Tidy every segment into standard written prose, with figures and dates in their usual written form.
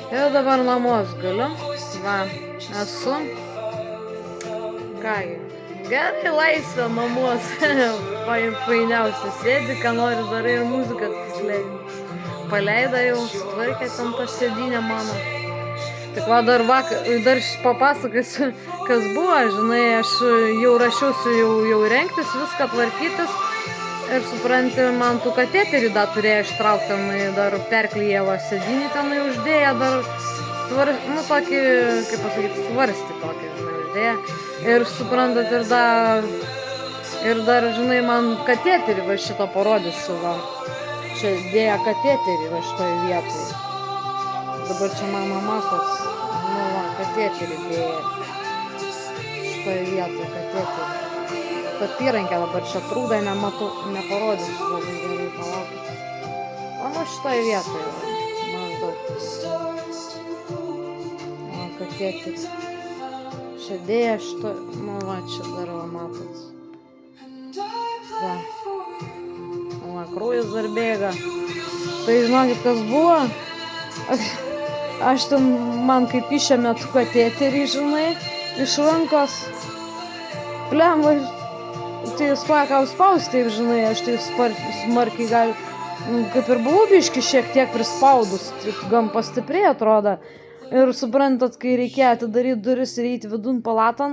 Jau dabar namuos galiu. Va, esu. Kągi. Gerai, laisvė namuos. Fainiausia. Sėdi, ką nori darai ir muziką leidai. Paleidai jau, sutvarkė ten tą sėdynę mano. Tik va dar papasakosiu, kas buvo, žinai, aš jau rašiausi jau rengtis, viską tvarkytis. Ir supranti, man tų kateterį dar turėjo ištraukti, dar perklijavo sėdynį tenai uždėję, dar tokį, kaip pasakyti, svarstį tokį, žinai, uždėję. Ir suprantat, ir dar, žinai, man kateterį va šito parodysiu, va. Čia dėja kateterį va šitoj vietoj. Dabar čia mano matos, nu va, kateterį dėja. Šitoj vietoj kateterį. Apyrankę dabar čia trūdai nematau, neparodysiu labai gerai, palaukit. O nu šitoj vietoj, maždaug. O, kateterį. Čia dėja šitoj, nu va, čia dar va, matot. Va. Va, kraujas dar bėga. Tai žinokit, kas buvo? Aš ten, man kaip išėmė tų kateterį, žinai, iš rankos. Plemva, tai spakau spaust, taip, žinai, aš tai smarkiai gal, kaip ir buvau biški šiek tiek prispaudus, gan pastipriai atrodo. Ir suprantat, kai reikėjo atidaryti duris ir eiti vidun palatan,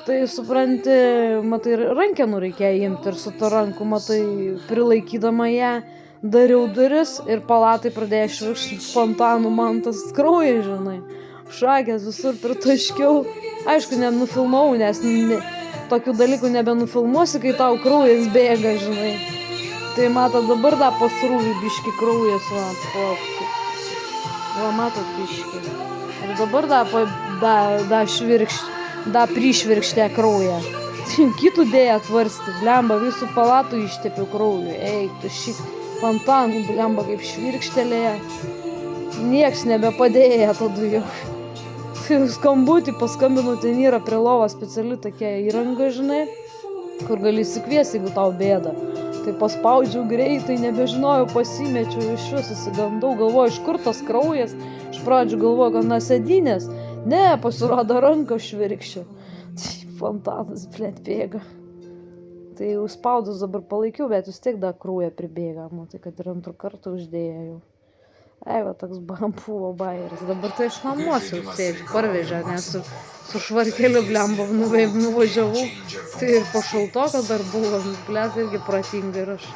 tai supranti, matai, rankenų reikėjo imti ir su to ranku, matai, prilaikydama ją, dariau duris ir palatai pradėjo švirkšti fontanų man tas kraujas, žinai. Šakės visur pritaškiau. Aišku, nenufilmau, nes tokių dalykų nebenufilmuosi, kai tau kraujas bėga, žinai. Tai matot, dabar da pasrūvi biški kraujas, va, matot biški. Ir dabar da prišvirkštė kraują. Kitų dėja atvarsti, blemba, visų palatų ištepiau krauju. Ei, tu šį fontanų, blemba, kaip švirkštelėje. Nieks nebepadėja tada jau. Skambutį paskambinu, ten yra prie lovos speciali tokia įranga, žinai, kur gali įsikviesti, jeigu tau bėda. Tai paspaudžiau greitai, nebežinojau, pasimečiau, iš vis įsigandau, galvoju, iš kur tas kraujas. Iš pradžių galvoju, kad nuo sėdynės. Ne, pasirodo ranką švirkščia. Fontanas, blėt, bėga. Tai jau spaudus dabar palaikiau, bet vis tiek dar krauja pribėga. Tai kad ir antrų kartų uždėjo jau. Va, toks buvo bairis. Dabar tai iš namuos jau sėdžiu, parvežė, nes su švarkeliu blembom nuvažiavau. Tai ir po šaltoko dar buvo, blėt, irgi pratinga. Ir aš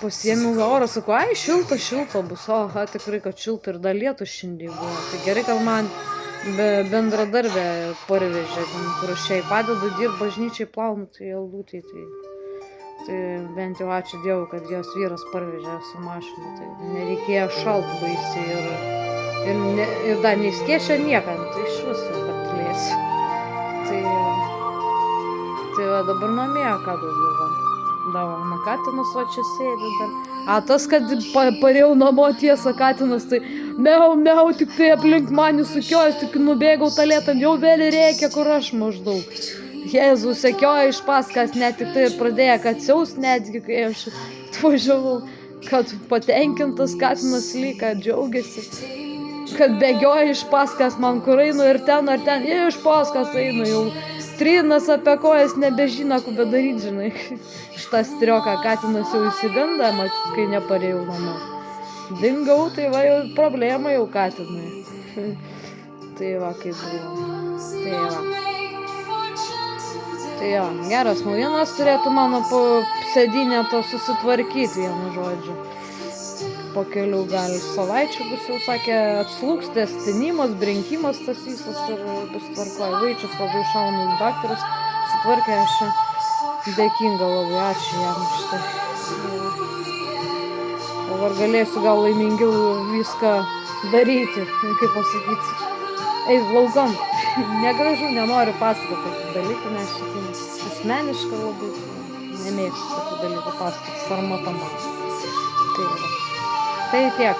pasiėmiau orą, sakau, ai, šilta bus. Oha, tikrai, kad šilta ir dar lietus šiandien buvo. Tai gerai, kad man bendradarbė parvežė, kur aš šiai padedu dirbt bažnyčiai plaunu, tai Aldutei. Tai bent jau ačiū Dievui, kad jos vyras parvežė su mašinu, tai nereikėjo šalt baisiai ir dar neįskėčia niekam, tai iš viso patlėsiu. Tai va dabar namie ką daugiau va. Na katinas va čia sėdi dar. A tas, kad parėjau namo tiesą katinas, tai miau, tik tai aplink manį sukiojus, tik nubėgau talėtam, jau vėl reikia, kur aš maždaug. Jėzus sekioja iš paskas, net tik tai pradėjo katsiaus, netgi kai aš atvažiavau, kad patenkintas katinas lyga, džiaugiasi, kad bėgioja iš paskas man, kur einu ir ten, iš paskas einu, jau trinas apie kojas nebežino, ko bedaryti, žinai. Šitą strioką katinas jau įsiganda, matyt, kai neparėjau namo. Dingau, tai va jau problema jau katinai. Tai va, kaip buvo. Tai jo, geras naujienas turėtų mano sėdynę to susitvarkyti, vienu žodžiu. Po kelių gal savaičių bus jau, sakė, atslūgs tęstinimas, brinkimas tas visas ir bus tvarkoja. Vaičius labai šaunus daktaras, sutvarkė, aš dėkinga labai, ačiū jam štai. Dabar galėsiu gal laimingiau viską daryti, kaip pasakyti. Eis laukan. Negražu, nenoriu pasakoti tokių dalykų, nes šitai asmeniška labai nemėgstu tokių dalykų pasakoti, sarmata man. Tai tiek.